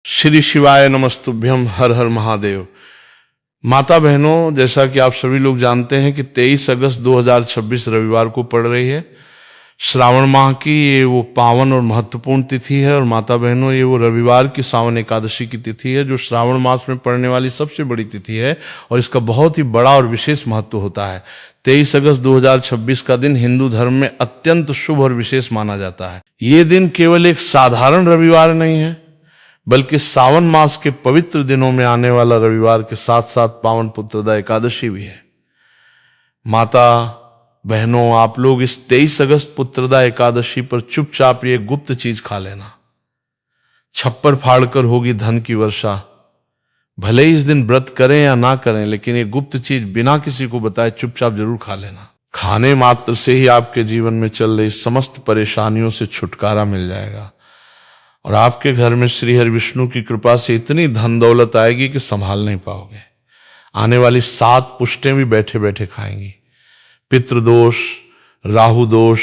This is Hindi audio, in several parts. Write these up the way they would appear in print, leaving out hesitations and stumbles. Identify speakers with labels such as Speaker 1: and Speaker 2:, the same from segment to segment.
Speaker 1: श्री शिवाय नमस्तुभ्यम, हर हर महादेव। माता बहनों, जैसा कि आप सभी लोग जानते हैं कि 23 अगस्त 2026 रविवार को पड़ रही है। श्रावण माह की ये वो पावन और महत्वपूर्ण तिथि है। और माता बहनों, ये वो रविवार की सावन एकादशी की तिथि है जो श्रावण मास में पड़ने वाली सबसे बड़ी तिथि है और इसका बहुत ही बड़ा और विशेष महत्व होता है। 23 अगस्त 2026 का दिन हिंदू धर्म में अत्यंत शुभ और विशेष माना जाता है। ये दिन केवल एक साधारण रविवार नहीं है, बल्कि सावन मास के पवित्र दिनों में आने वाला रविवार के साथ साथ पावन पुत्रदा एकादशी भी है। माता बहनों, आप लोग इस 23 अगस्त पुत्रदा एकादशी पर चुपचाप ये गुप्त चीज खा लेना। छप्पर फाड़कर होगी धन की वर्षा। भले ही इस दिन व्रत करें या ना करें, लेकिन ये गुप्त चीज बिना किसी को बताए चुपचाप जरूर खा लेना। खाने मात्र से ही आपके जीवन में चल रही समस्त परेशानियों से छुटकारा मिल जाएगा और आपके घर में श्री हरि विष्णु की कृपा से इतनी धन दौलत आएगी कि संभाल नहीं पाओगे। आने वाली 7 पुश्तें भी बैठे बैठे खाएंगी। पितृदोष, राहु दोष,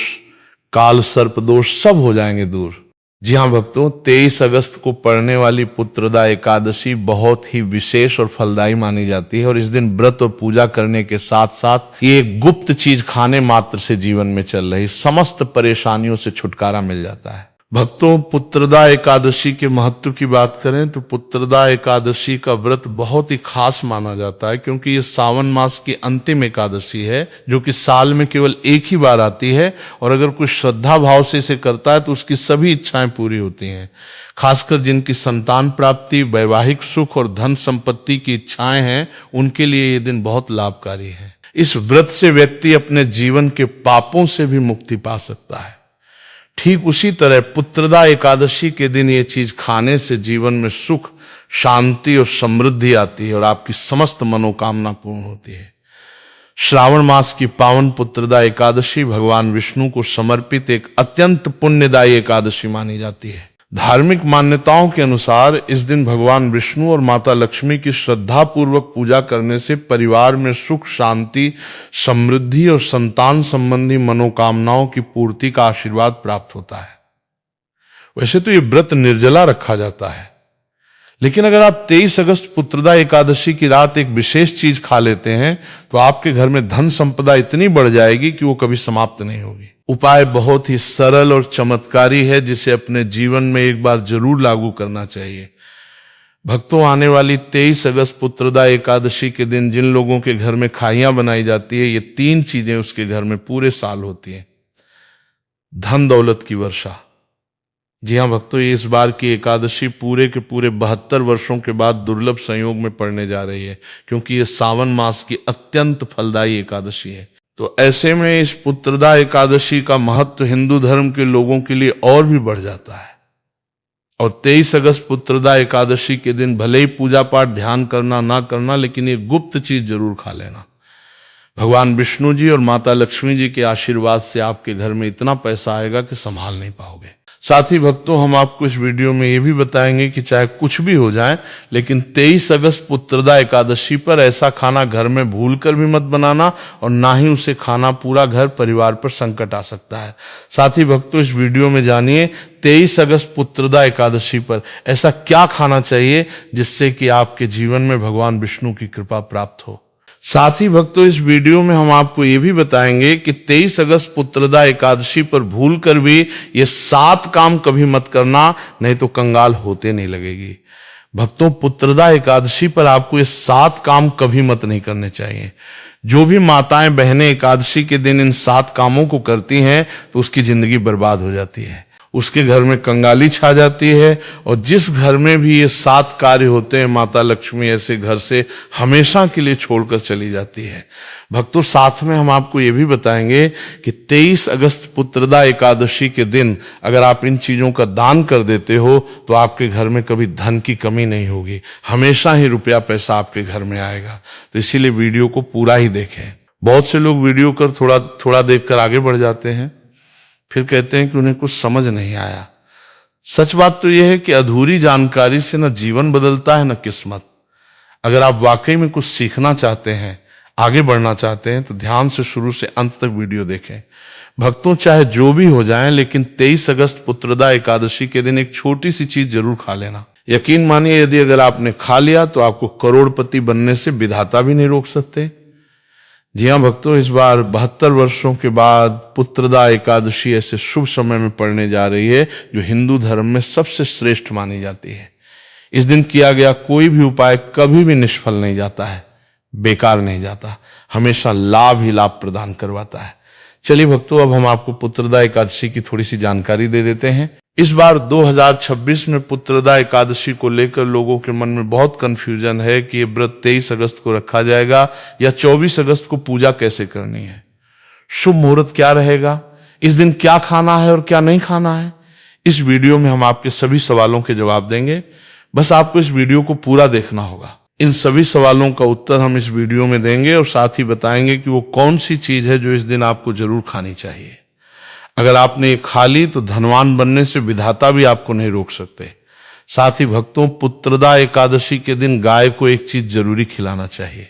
Speaker 1: काल सर्प दोष सब हो जाएंगे दूर। जी हाँ भक्तों, 23 अगस्त को पड़ने वाली पुत्रदा एकादशी बहुत ही विशेष और फलदायी मानी जाती है और इस दिन व्रत और पूजा करने के साथ साथ ये गुप्त चीज खाने मात्र से जीवन में चल रही समस्त परेशानियों से छुटकारा मिल जाता है। भक्तों, पुत्रदा एकादशी के महत्व की बात करें तो पुत्रदा एकादशी का व्रत बहुत ही खास माना जाता है, क्योंकि ये सावन मास की अंतिम एकादशी है जो कि साल में केवल एक ही बार आती है और अगर कोई श्रद्धा भाव से इसे करता है तो उसकी सभी इच्छाएं पूरी होती हैं। खासकर जिनकी संतान प्राप्ति, वैवाहिक सुख और धन संपत्ति की इच्छाएं हैं, उनके लिए ये दिन बहुत लाभकारी है। इस व्रत से व्यक्ति अपने जीवन के पापों से भी मुक्ति पा सकता है। ठीक उसी तरह पुत्रदा एकादशी के दिन ये चीज खाने से जीवन में सुख, शांति और समृद्धि आती है और आपकी समस्त मनोकामना पूर्ण होती है। श्रावण मास की पावन पुत्रदा एकादशी भगवान विष्णु को समर्पित एक अत्यंत पुण्यदायी एकादशी मानी जाती है। धार्मिक मान्यताओं के अनुसार इस दिन भगवान विष्णु और माता लक्ष्मी की श्रद्धा पूर्वक पूजा करने से परिवार में सुख, शांति, समृद्धि और संतान संबंधी मनोकामनाओं की पूर्ति का आशीर्वाद प्राप्त होता है। वैसे तो ये व्रत निर्जला रखा जाता है, लेकिन अगर आप 23 अगस्त पुत्रदा एकादशी की रात एक विशेष चीज खा लेते हैं तो आपके घर में धन संपदा इतनी बढ़ जाएगी कि वो कभी समाप्त नहीं होगी। उपाय बहुत ही सरल और चमत्कारी है, जिसे अपने जीवन में एक बार जरूर लागू करना चाहिए। भक्तों, आने वाली 23 अगस्त पुत्रदा एकादशी के दिन जिन लोगों के घर में खाइयां बनाई जाती है, ये 3 चीजें उसके घर में पूरे साल होती हैं। धन दौलत की वर्षा। जी हाँ भक्तों, इस बार की एकादशी पूरे के पूरे 72 वर्षों के बाद दुर्लभ संयोग में पड़ने जा रही है, क्योंकि ये सावन मास की अत्यंत फलदायी एकादशी है। तो ऐसे में इस पुत्रदा एकादशी का महत्व हिंदू धर्म के लोगों के लिए और भी बढ़ जाता है। और 23 अगस्त पुत्रदा एकादशी के दिन भले ही पूजा पाठ ध्यान करना ना करना, लेकिन ये गुप्त चीज जरूर खा लेना। भगवान विष्णु जी और माता लक्ष्मी जी के आशीर्वाद से आपके घर में इतना पैसा आएगा कि संभाल नहीं पाओगे। साथ ही भक्तों, हम आपको इस वीडियो में ये भी बताएंगे कि चाहे कुछ भी हो जाए, लेकिन 23 अगस्त पुत्रदा एकादशी पर ऐसा खाना घर में भूलकर भी मत बनाना और ना ही उसे खाना पूरा घर परिवार पर संकट आ सकता है। साथ ही भक्तों, इस वीडियो में जानिए 23 अगस्त पुत्रदा एकादशी पर ऐसा क्या खाना चाहिए जिससे कि आपके जीवन में भगवान विष्णु की कृपा प्राप्त हो। साथ ही भक्तों, इस वीडियो में हम आपको ये भी बताएंगे कि 23 अगस्त पुत्रदा एकादशी पर भूल कर भी ये 7 काम कभी मत करना, नहीं तो कंगाल होते नहीं लगेगी। भक्तों, पुत्रदा एकादशी पर आपको ये 7 काम कभी मत नहीं करने चाहिए। जो भी माताएं बहनें एकादशी के दिन इन 7 कामों को करती हैं तो उसकी जिंदगी बर्बाद हो जाती है, उसके घर में कंगाली छा जाती है। और जिस घर में भी ये 7 कार्य होते हैं, माता लक्ष्मी ऐसे घर से हमेशा के लिए छोड़कर चली जाती है। भक्तों, साथ में हम आपको ये भी बताएंगे कि 23 अगस्त पुत्रदा एकादशी के दिन अगर आप इन चीजों का दान कर देते हो तो आपके घर में कभी धन की कमी नहीं होगी, हमेशा ही रुपया पैसा आपके घर में आएगा। तो इसीलिए वीडियो को पूरा ही देखें। बहुत से लोग वीडियो कर थोड़ा थोड़ा देखकर आगे बढ़ जाते हैं, फिर कहते हैं कि उन्हें कुछ समझ नहीं आया। सच बात तो यह है कि अधूरी जानकारी से न जीवन बदलता है न किस्मत। अगर आप वाकई में कुछ सीखना चाहते हैं, आगे बढ़ना चाहते हैं, तो ध्यान से शुरू से अंत तक वीडियो देखें। भक्तों, चाहे जो भी हो जाए, लेकिन 23 अगस्त पुत्रदा एकादशी के दिन एक छोटी सी चीज जरूर खा लेना। यकीन मानिए, यदि अगर आपने खा लिया तो आपको करोड़पति बनने से विधाता भी नहीं रोक सकते। जी हाँ भक्तों, इस बार 72 वर्षों के बाद पुत्रदा एकादशी ऐसे शुभ समय में पड़ने जा रही है जो हिंदू धर्म में सबसे श्रेष्ठ मानी जाती है। इस दिन किया गया कोई भी उपाय कभी भी निष्फल नहीं जाता है, बेकार नहीं जाता, हमेशा लाभ ही लाभ प्रदान करवाता है। चलिए भक्तों, अब हम आपको पुत्रदा एकादशी की थोड़ी सी जानकारी दे देते हैं। इस बार 2026 में पुत्रदा एकादशी को लेकर लोगों के मन में बहुत कंफ्यूजन है कि ये व्रत 23 अगस्त को रखा जाएगा या 24 अगस्त को पूजा कैसे करनी है, शुभ मुहूर्त क्या रहेगा, इस दिन क्या खाना है और क्या नहीं खाना है। इस वीडियो में हम आपके सभी सवालों के जवाब देंगे, बस आपको इस वीडियो को पूरा देखना होगा। इन सभी सवालों का उत्तर हम इस वीडियो में देंगे और साथ ही बताएंगे कि वो कौन सी चीज है जो इस दिन आपको जरूर खानी चाहिए। अगर आपने ये खा ली तो धनवान बनने से विधाता भी आपको नहीं रोक सकते। साथ ही भक्तों, पुत्रदा एकादशी के दिन गाय को एक चीज जरूरी खिलाना चाहिए।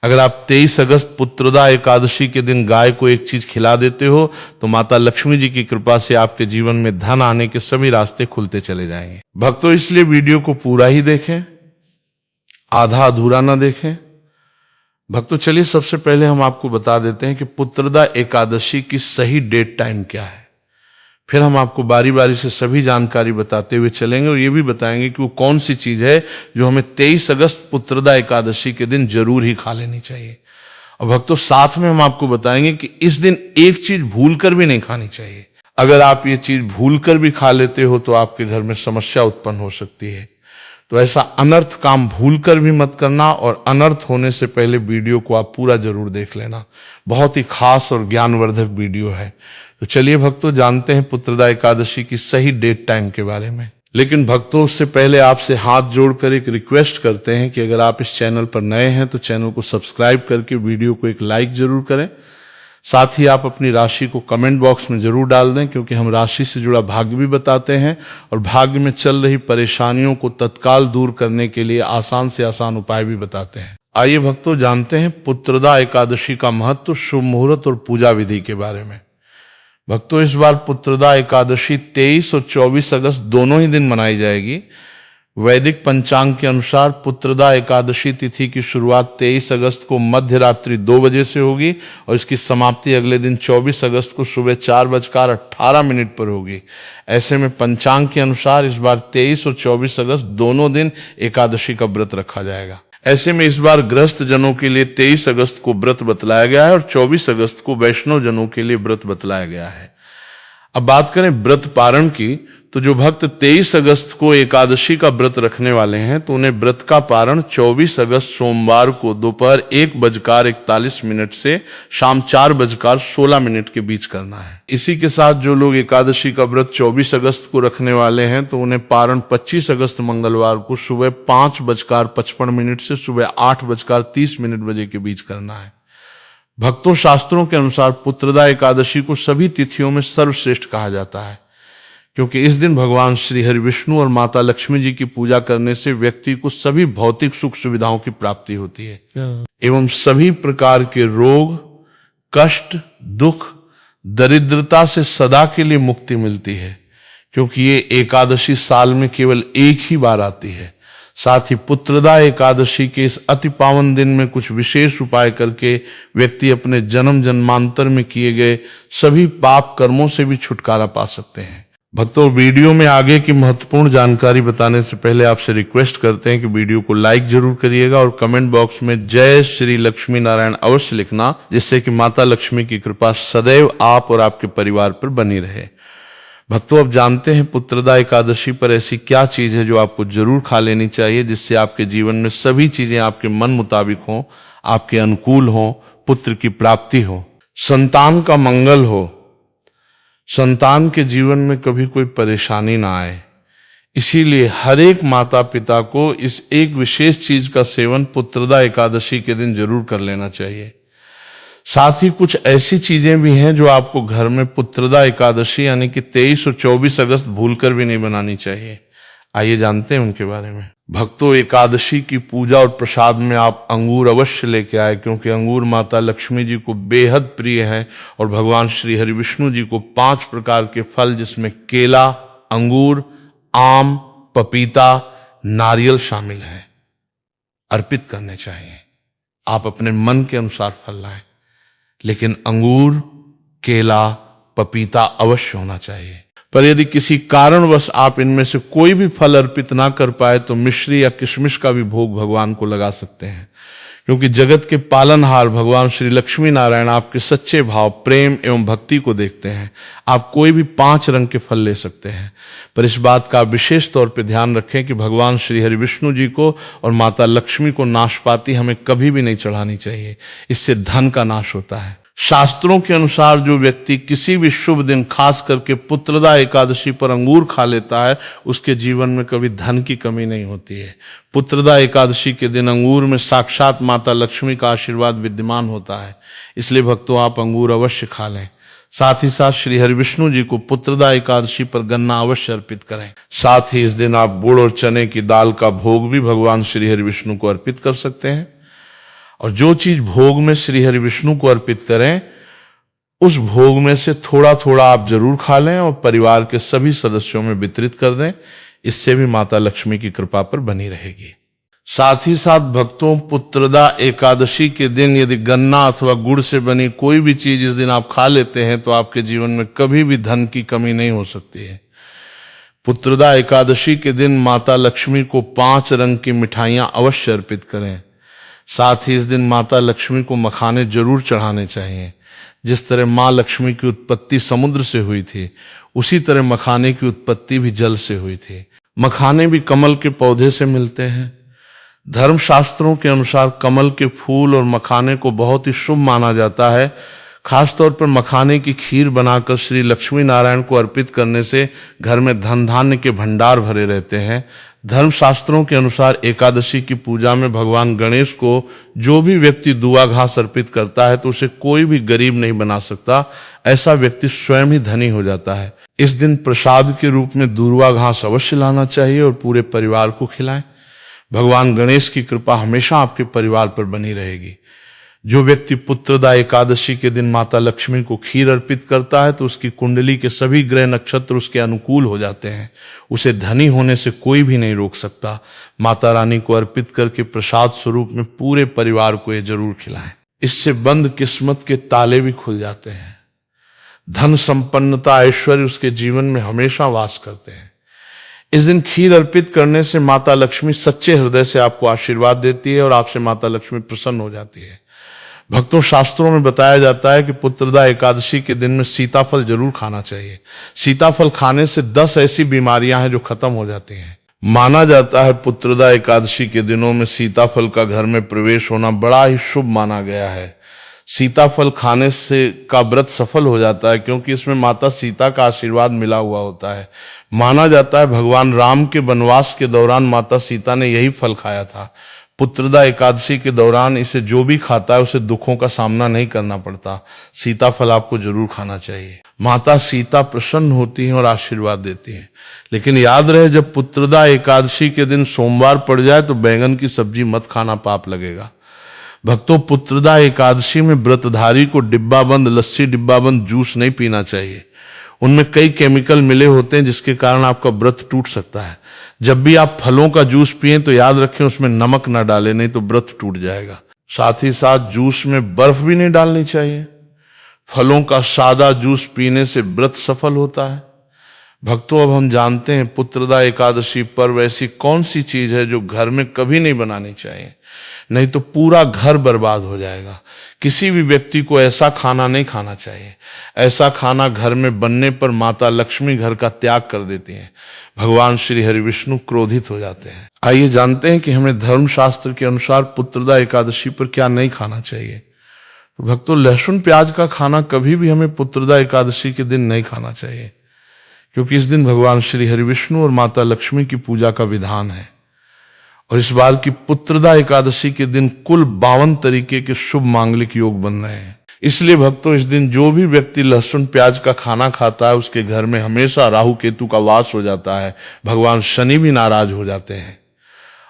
Speaker 1: अगर आप 23 अगस्त पुत्रदा एकादशी के दिन गाय को एक चीज खिला देते हो तो माता लक्ष्मी जी की कृपा से आपके जीवन में धन आने के सभी रास्ते खुलते चले जाएंगे। भक्तों, इसलिए वीडियो को पूरा ही देखें, आधा अधूरा ना देखें। भक्तों, चलिए सबसे पहले हम आपको बता देते हैं कि पुत्रदा एकादशी की सही डेट टाइम क्या है। फिर हम आपको बारी बारी से सभी जानकारी बताते हुए चलेंगे और ये भी बताएंगे कि वो कौन सी चीज है जो हमें 23 अगस्त पुत्रदा एकादशी के दिन जरूर ही खा लेनी चाहिए। और भक्तों, साथ में हम आपको बताएंगे कि इस दिन एक चीज भूल कर भी नहीं खानी चाहिए। अगर आप ये चीज भूल कर भी खा लेते हो तो आपके घर में समस्या उत्पन्न हो सकती है। तो ऐसा अनर्थ काम भूल कर भी मत करना और अनर्थ होने से पहले वीडियो को आप पूरा जरूर देख लेना। बहुत ही खास और ज्ञानवर्धक वीडियो है। तो चलिए भक्तों, जानते हैं पुत्रदा एकादशी की सही डेट टाइम के बारे में। लेकिन भक्तों, उससे पहले आपसे हाथ जोड़कर एक रिक्वेस्ट करते हैं कि अगर आप इस चैनल पर नए हैं तो चैनल को सब्सक्राइब करके वीडियो को एक लाइक जरूर करें। साथ ही आप अपनी राशि को कमेंट बॉक्स में जरूर डाल दें, क्योंकि हम राशि से जुड़ा भाग्य भी बताते हैं और भाग्य में चल रही परेशानियों को तत्काल दूर करने के लिए आसान से आसान उपाय भी बताते हैं। आइए भक्तों, जानते हैं पुत्रदा एकादशी का महत्व, शुभ मुहूर्त और पूजा विधि के बारे में। भक्तों, इस बार पुत्रदा एकादशी 23 और 24 अगस्त दोनों ही दिन मनाई जाएगी। वैदिक पंचांग के अनुसार पुत्रदा एकादशी तिथि की शुरुआत 23 अगस्त को मध्य रात्रि 2 बजे से होगी और इसकी समाप्ति अगले दिन 24 अगस्त को सुबह 4:18 पर होगी। ऐसे में पंचांग के अनुसार इस बार 23 और 24 अगस्त दोनों दिन एकादशी का व्रत रखा जाएगा। ऐसे में इस बार गृहस्थ जनों के लिए 23 अगस्त को व्रत बतलाया गया है और 24 अगस्त को वैष्णव जनों के लिए व्रत बतलाया गया है। अब बात करें व्रत पारण की, तो जो भक्त 23 अगस्त को एकादशी का व्रत रखने वाले हैं तो उन्हें व्रत का पारण 24 अगस्त सोमवार को दोपहर 1:41 से शाम 4:16 के बीच करना है। इसी के साथ जो लोग एकादशी का व्रत 24 अगस्त को रखने वाले हैं तो उन्हें पारण 25 अगस्त मंगलवार को सुबह 5:55 से सुबह 8:30 बजे के बीच करना है। भक्तों, शास्त्रों के अनुसार पुत्रदा एकादशी को सभी तिथियों में सर्वश्रेष्ठ कहा जाता है, क्योंकि इस दिन भगवान श्री हरि विष्णु और माता लक्ष्मी जी की पूजा करने से व्यक्ति को सभी भौतिक सुख सुविधाओं की प्राप्ति होती है एवं सभी प्रकार के रोग, कष्ट, दुख, दरिद्रता से सदा के लिए मुक्ति मिलती है, क्योंकि ये एकादशी साल में केवल एक ही बार आती है। साथ ही पुत्रदा एकादशी के इस अति पावन दिन में कुछ विशेष उपाय करके व्यक्ति अपने जन्म जन्मांतर में किए गए सभी पाप कर्मों से भी छुटकारा पा सकते हैं। भक्तों, वीडियो में आगे की महत्वपूर्ण जानकारी बताने से पहले आपसे रिक्वेस्ट करते हैं कि वीडियो को लाइक जरूर करिएगा और कमेंट बॉक्स में जय श्री लक्ष्मी नारायण अवश्य लिखना, जिससे कि माता लक्ष्मी की कृपा सदैव आप और आपके परिवार पर बनी रहे। भक्तों, अब जानते हैं पुत्रदा एकादशी पर ऐसी क्या चीज है जो आपको जरूर खा लेनी चाहिए, जिससे आपके जीवन में सभी चीजें आपके मन मुताबिक हों, आपके अनुकूल हों, पुत्र की प्राप्ति हो, संतान का मंगल हो, संतान के जीवन में कभी कोई परेशानी ना आए। इसीलिए हर एक माता पिता को इस एक विशेष चीज का सेवन पुत्रदा एकादशी के दिन जरूर कर लेना चाहिए। साथ ही कुछ ऐसी चीजें भी हैं जो आपको घर में पुत्रदा एकादशी यानी कि 23 और 24 अगस्त भूलकर भी नहीं बनानी चाहिए। आइए जानते हैं उनके बारे में। भक्तों, एकादशी की पूजा और प्रसाद में आप अंगूर अवश्य लेके आए, क्योंकि अंगूर माता लक्ष्मी जी को बेहद प्रिय है और भगवान श्री हरि विष्णु जी को 5 प्रकार के फल, जिसमें केला, अंगूर, आम, पपीता, नारियल शामिल है, अर्पित करने चाहिए। आप अपने मन के अनुसार फल लाएं, लेकिन अंगूर, केला, पपीता अवश्य होना चाहिए। पर यदि किसी कारणवश आप इनमें से कोई भी फल अर्पित ना कर पाए तो मिश्री या किशमिश का भी भोग भगवान को लगा सकते हैं, क्योंकि जगत के पालनहार भगवान श्री लक्ष्मी नारायण आपके सच्चे भाव, प्रेम एवं भक्ति को देखते हैं। आप कोई भी 5 रंग के फल ले सकते हैं, पर इस बात का विशेष तौर पर ध्यान रखें कि भगवान श्री हरि विष्णु जी को और माता लक्ष्मी को नाशपाती हमें कभी भी नहीं चढ़ानी चाहिए, इससे धन का नाश होता है। शास्त्रों के अनुसार जो व्यक्ति किसी भी शुभ दिन, खास करके पुत्रदा एकादशी पर अंगूर खा लेता है, उसके जीवन में कभी धन की कमी नहीं होती है। पुत्रदा एकादशी के दिन अंगूर में साक्षात माता लक्ष्मी का आशीर्वाद विद्यमान होता है, इसलिए भक्तों आप अंगूर अवश्य खा लें। साथ ही साथ श्री हरि विष्णु जी को पुत्रदा एकादशी पर गन्ना अवश्य अर्पित करें। साथ ही इस दिन आप गुड़ और चने की दाल का भोग भी भगवान श्री हरि विष्णु को अर्पित कर सकते हैं। और जो चीज भोग में श्री हरि विष्णु को अर्पित करें, उस भोग में से थोड़ा थोड़ा आप जरूर खा लें और परिवार के सभी सदस्यों में वितरित कर दें। इससे भी माता लक्ष्मी की कृपा पर बनी रहेगी। साथ ही साथ भक्तों, पुत्रदा एकादशी के दिन यदि गन्ना अथवा गुड़ से बनी कोई भी चीज इस दिन आप खा लेते हैं तो आपके जीवन में कभी भी धन की कमी नहीं हो सकती है। पुत्रदा एकादशी के दिन माता लक्ष्मी को 5 रंग की मिठाइयां अवश्य अर्पित करें। साथ ही इस दिन माता लक्ष्मी को मखाने जरूर चढ़ाने चाहिए। जिस तरह माँ लक्ष्मी की उत्पत्ति समुद्र से हुई थी, उसी तरह मखाने की उत्पत्ति भी जल से हुई थी। मखाने भी कमल के पौधे से मिलते हैं। धर्मशास्त्रों के अनुसार कमल के फूल और मखाने को बहुत ही शुभ माना जाता है। खासतौर पर मखाने की खीर बनाकर श्री लक्ष्मी नारायण को अर्पित करने से घर में धन धान्य के भंडार भरे रहते हैं। धर्मशास्त्रों के अनुसार एकादशी की पूजा में भगवान गणेश को जो भी व्यक्ति दुआ घास अर्पित करता है तो उसे कोई भी गरीब नहीं बना सकता, ऐसा व्यक्ति स्वयं ही धनी हो जाता है। इस दिन प्रसाद के रूप में दूर्वा घास अवश्य लाना चाहिए और पूरे परिवार को खिलाएं। भगवान गणेश की कृपा हमेशा आपके परिवार पर बनी रहेगी। जो व्यक्ति पुत्रदा एकादशी के दिन माता लक्ष्मी को खीर अर्पित करता है तो उसकी कुंडली के सभी ग्रह नक्षत्र उसके अनुकूल हो जाते हैं। उसे धनी होने से कोई भी नहीं रोक सकता। माता रानी को अर्पित करके प्रसाद स्वरूप में पूरे परिवार को ये जरूर खिलाएं। इससे बंद किस्मत के ताले भी खुल जाते हैं। धन संपन्नता, ऐश्वर्य उसके जीवन में हमेशा वास करते हैं। इस दिन खीर अर्पित करने से माता लक्ष्मी सच्चे हृदय से आपको आशीर्वाद देती है और आपसे माता लक्ष्मी प्रसन्न हो जाती है। भक्तों, शास्त्रों में बताया जाता है कि पुत्रदा एकादशी के दिन में सीताफल जरूर खाना चाहिए। सीताफल खाने से 10 ऐसी बीमारियां हैं जो खत्म हो जाती हैं। माना जाता है पुत्रदा एकादशी के दिनों में सीताफल का घर में प्रवेश होना बड़ा ही शुभ माना गया है। सीताफल खाने से का व्रत सफल हो जाता है, क्योंकि इसमें माता सीता का आशीर्वाद मिला हुआ होता है। माना जाता है भगवान राम के वनवास के दौरान माता सीता ने यही फल खाया था। पुत्रदा एकादशी के दौरान इसे जो भी खाता है उसे दुखों का सामना नहीं करना पड़ता। सीताफल आपको जरूर खाना चाहिए। माता सीता प्रसन्न होती हैं और आशीर्वाद देती हैं। लेकिन याद रहे, जब पुत्रदा एकादशी के दिन सोमवार पड़ जाए तो बैंगन की सब्जी मत खाना, पाप लगेगा। भक्तों, पुत्रदा एकादशी में व्रतधारी को डिब्बाबंद लस्सी, डिब्बाबंद जूस नहीं पीना चाहिए। उनमें कई केमिकल मिले होते हैं जिसके कारण आपका व्रत टूट सकता है। जब भी आप फलों का जूस पिएं तो याद रखें उसमें नमक ना डालें, नहीं तो व्रत टूट जाएगा। साथ ही साथ जूस में बर्फ भी नहीं डालनी चाहिए। फलों का सादा जूस पीने से व्रत सफल होता है। भक्तों, अब हम जानते हैं पुत्रदा एकादशी पर्व ऐसी कौन सी चीज है जो घर में कभी नहीं बनानी चाहिए, नहीं तो पूरा घर बर्बाद हो जाएगा। किसी भी व्यक्ति को ऐसा खाना नहीं खाना चाहिए। ऐसा खाना घर में बनने पर माता लक्ष्मी घर का त्याग कर देती हैं। भगवान श्री हरि विष्णु क्रोधित हो जाते हैं। आइए जानते हैं कि हमें धर्मशास्त्र के अनुसार पुत्रदा एकादशी पर क्या नहीं खाना चाहिए। तो भक्तों, लहसुन प्याज का खाना कभी भी हमें पुत्रदा एकादशी के दिन नहीं खाना चाहिए, क्योंकि इस दिन भगवान श्री हरि विष्णु और माता लक्ष्मी की पूजा का विधान है। और इस बार की पुत्रदा एकादशी के दिन कुल 52 तरीके के शुभ मांगलिक योग बन रहे हैं। इसलिए भक्तों, इस दिन जो भी व्यक्ति लहसुन प्याज का खाना खाता है उसके घर में हमेशा राहु केतु का वास हो जाता है। भगवान शनि भी नाराज हो जाते हैं।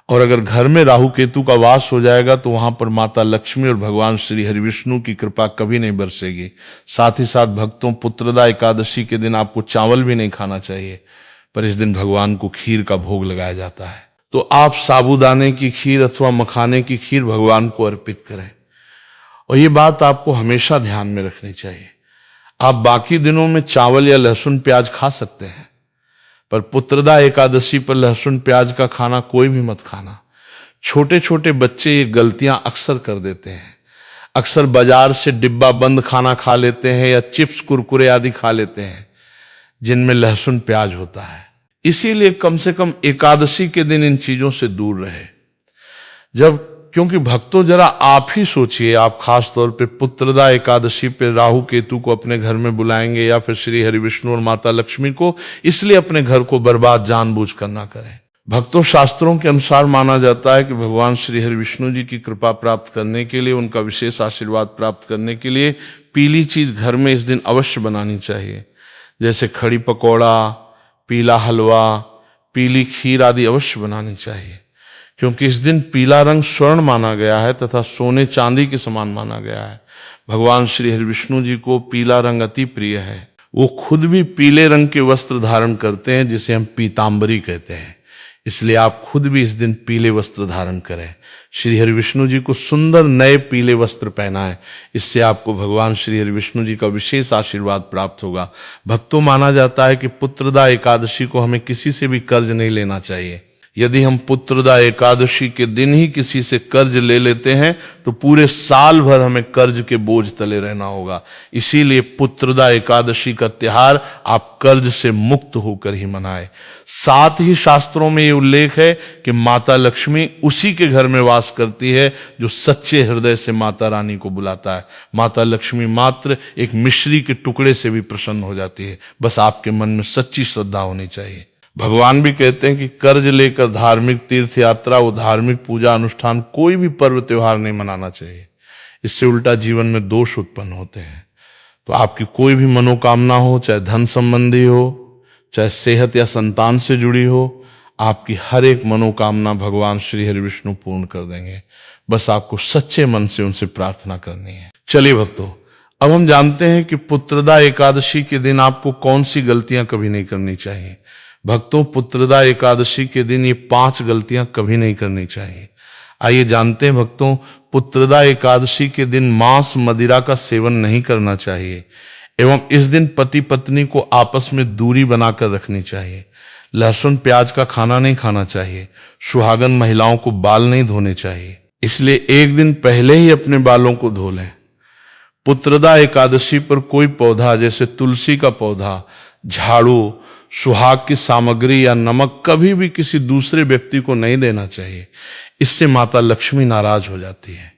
Speaker 1: और अगर घर में राहु केतु का वास हो जाएगा तो वहां पर माता लक्ष्मी और भगवान श्री हरि विष्णु की कृपा कभी नहीं बरसेगी। साथ ही साथ भक्तों, पुत्रदा एकादशी के दिन आपको चावल भी नहीं खाना चाहिए, पर इस दिन भगवान को खीर का भोग लगाया जाता है। तो आप साबूदाने की खीर अथवा मखाने की खीर भगवान को अर्पित करें। और ये बात आपको हमेशा ध्यान में रखनी चाहिए। आप बाकी दिनों में चावल या लहसुन प्याज खा सकते हैं, पर पुत्रदा एकादशी पर लहसुन प्याज का खाना कोई भी मत खाना। छोटे छोटे बच्चे ये गलतियां अक्सर कर देते हैं। अक्सर बाजार से डिब्बा बंद खाना खा लेते हैं या चिप्स कुरकुरे आदि खा लेते हैं जिनमें लहसुन प्याज होता है। इसीलिए कम से कम एकादशी के दिन इन चीजों से दूर रहे। क्योंकि भक्तों जरा आप ही सोचिए, आप खास तौर पे पुत्रदा एकादशी पे राहु केतु को अपने घर में बुलाएंगे या फिर श्री हरि विष्णु और माता लक्ष्मी को, इसलिए अपने घर को बर्बाद जानबूझकर ना करें। भक्तों, शास्त्रों के अनुसार माना जाता है कि भगवान श्री हरि विष्णु जी की कृपा प्राप्त करने के लिए, उनका विशेष आशीर्वाद प्राप्त करने के लिए पीली चीज घर में इस दिन अवश्य बनानी चाहिए। जैसे खड़ी पकौड़ा, पीला हलवा, पीली खीर आदि अवश्य बनानी चाहिए, क्योंकि इस दिन पीला रंग स्वर्ण माना गया है तथा सोने चांदी के समान माना गया है। भगवान श्री हरि विष्णु जी को पीला रंग अति प्रिय है। वो खुद भी पीले रंग के वस्त्र धारण करते हैं, जिसे हम पीतांबरी कहते हैं। इसलिए आप खुद भी इस दिन पीले वस्त्र धारण करें। श्री हरि विष्णु जी को सुंदर नए पीले वस्त्र पहनाएं। इससे आपको भगवान श्री हरि विष्णु जी का विशेष आशीर्वाद प्राप्त होगा। भक्तों, माना जाता है कि पुत्रदा एकादशी को हमें किसी से भी कर्ज नहीं लेना चाहिए। यदि हम पुत्रदा एकादशी के दिन ही किसी से कर्ज ले लेते हैं तो पूरे साल भर हमें कर्ज के बोझ तले रहना होगा। इसीलिए पुत्रदा एकादशी का त्योहार आप कर्ज से मुक्त होकर ही मनाएं। साथ ही शास्त्रों में ये उल्लेख है कि माता लक्ष्मी उसी के घर में वास करती है जो सच्चे हृदय से माता रानी को बुलाता है। माता लक्ष्मी मात्र एक मिश्री के टुकड़े से भी प्रसन्न हो जाती है। बस आपके मन में सच्ची श्रद्धा होनी चाहिए। भगवान भी कहते हैं कि कर्ज लेकर धार्मिक तीर्थ यात्रा, वो धार्मिक पूजा अनुष्ठान, कोई भी पर्व त्योहार नहीं मनाना चाहिए। इससे उल्टा जीवन में दोष उत्पन्न होते हैं। तो आपकी कोई भी मनोकामना हो, चाहे धन संबंधी हो, चाहे सेहत या संतान से जुड़ी हो, आपकी हर एक मनोकामना भगवान श्री हरि विष्णु पूर्ण कर देंगे। बस आपको सच्चे मन से उनसे प्रार्थना करनी है। चलिए भक्तों, अब हम जानते हैं कि पुत्रदा एकादशी के दिन आपको कौन सी गलतियां कभी नहीं करनी चाहिए। भक्तों, पुत्रदा एकादशी के दिन ये 5 गलतियां कभी नहीं करनी चाहिए। आइए जानते हैं भक्तों, पुत्रदा एकादशी के दिन मांस मदिरा का सेवन नहीं करना चाहिए एवं इस दिन पति पत्नी को आपस में दूरी बनाकर रखनी चाहिए। लहसुन प्याज का खाना नहीं खाना चाहिए। सुहागन महिलाओं को बाल नहीं धोने चाहिए, इसलिए एक दिन पहले ही अपने बालों को धो लें। पुत्रदा एकादशी पर कोई पौधा जैसे तुलसी का पौधा, झाड़ू, सुहाग की सामग्री या नमक कभी भी किसी दूसरे व्यक्ति को नहीं देना चाहिए। इससे माता लक्ष्मी नाराज हो जाती है।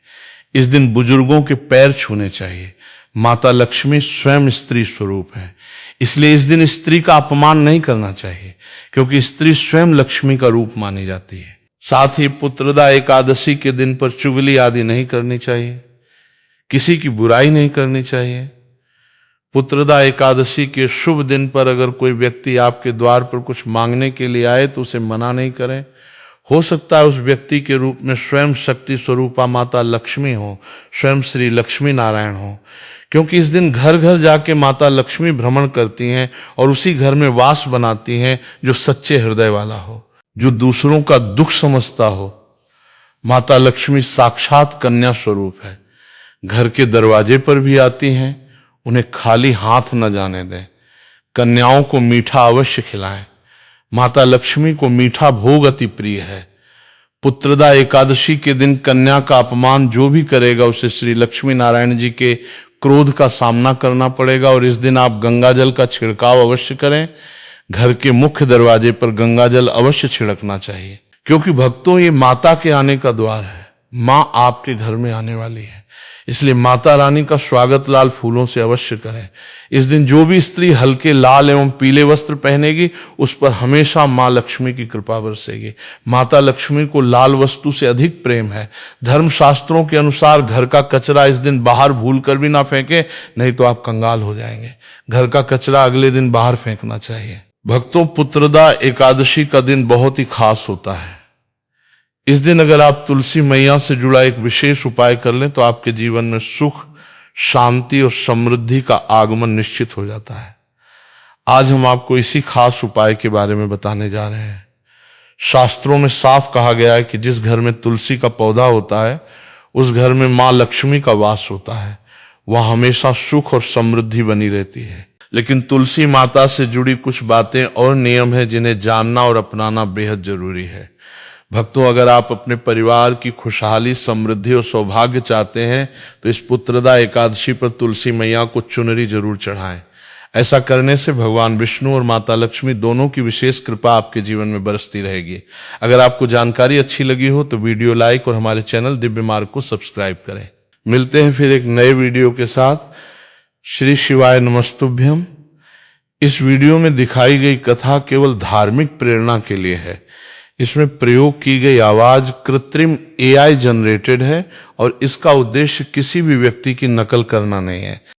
Speaker 1: इस दिन बुजुर्गों के पैर छूने चाहिए। माता लक्ष्मी स्वयं स्त्री स्वरूप है, इसलिए इस दिन स्त्री का अपमान नहीं करना चाहिए, क्योंकि स्त्री स्वयं लक्ष्मी का रूप मानी जाती है। साथ ही पुत्रदा एकादशी के दिन पर चुगली आदि नहीं करनी चाहिए, किसी की बुराई नहीं करनी चाहिए। पुत्रदा एकादशी के शुभ दिन पर अगर कोई व्यक्ति आपके द्वार पर कुछ मांगने के लिए आए तो उसे मना नहीं करें। हो सकता है उस व्यक्ति के रूप में स्वयं शक्ति स्वरूपा माता लक्ष्मी हो, स्वयं श्री लक्ष्मी नारायण हो, क्योंकि इस दिन घर घर जाके माता लक्ष्मी भ्रमण करती हैं और उसी घर में वास बनाती हैं जो सच्चे हृदय वाला हो, जो दूसरों का दुख समझता हो। माता लक्ष्मी साक्षात कन्या स्वरूप है। घर के दरवाजे पर भी आती हैं। उन्हें खाली हाथ न जाने दें। कन्याओं को मीठा अवश्य खिलाएं। माता लक्ष्मी को मीठा भोग अति प्रिय है। पुत्रदा एकादशी के दिन कन्या का अपमान जो भी करेगा उसे श्री लक्ष्मी नारायण जी के क्रोध का सामना करना पड़ेगा। और इस दिन आप गंगाजल का छिड़काव अवश्य करें। घर के मुख्य दरवाजे पर गंगाजल अवश्य छिड़कना चाहिए, क्योंकि भक्तों, ये माता के आने का द्वार है। मां आपके घर में आने वाली है, इसलिए माता रानी का स्वागत लाल फूलों से अवश्य करें। इस दिन जो भी स्त्री हल्के लाल एवं पीले वस्त्र पहनेगी उस पर हमेशा मां लक्ष्मी की कृपा बरसेगी। माता लक्ष्मी को लाल वस्तु से अधिक प्रेम है। धर्मशास्त्रों के अनुसार घर का कचरा इस दिन बाहर भूल कर भी ना फेंके, नहीं तो आप कंगाल हो जाएंगे। घर का कचरा अगले दिन बाहर फेंकना चाहिए। भक्तों, पुत्रदा एकादशी का दिन बहुत ही खास होता है। इस दिन अगर आप तुलसी मैया से जुड़ा एक विशेष उपाय कर लें तो आपके जीवन में सुख, शांति और समृद्धि का आगमन निश्चित हो जाता है। आज हम आपको इसी खास उपाय के बारे में बताने जा रहे हैं। शास्त्रों में साफ कहा गया है कि जिस घर में तुलसी का पौधा होता है उस घर में माँ लक्ष्मी का वास होता है, वह हमेशा सुख और समृद्धि बनी रहती है। लेकिन तुलसी माता से जुड़ी कुछ बातें और नियम है जिन्हें जानना और अपनाना बेहद जरूरी है। भक्तों, अगर आप अपने परिवार की खुशहाली, समृद्धि और सौभाग्य चाहते हैं तो इस पुत्रदा एकादशी पर तुलसी मैया को चुनरी जरूर चढ़ाएं। ऐसा करने से भगवान विष्णु और माता लक्ष्मी दोनों की विशेष कृपा आपके जीवन में बरसती रहेगी। अगर आपको जानकारी अच्छी लगी हो तो वीडियो लाइक और हमारे चैनल दिव्य मार्ग को सब्सक्राइब करें। मिलते हैं फिर एक नए वीडियो के साथ। श्री शिवाय नमस्तुभ्यम। इस वीडियो में दिखाई गई कथा केवल धार्मिक प्रेरणा के लिए है। इसमें प्रयोग की गई आवाज कृत्रिम AI जनरेटेड है और इसका उद्देश्य किसी भी व्यक्ति की नकल करना नहीं है।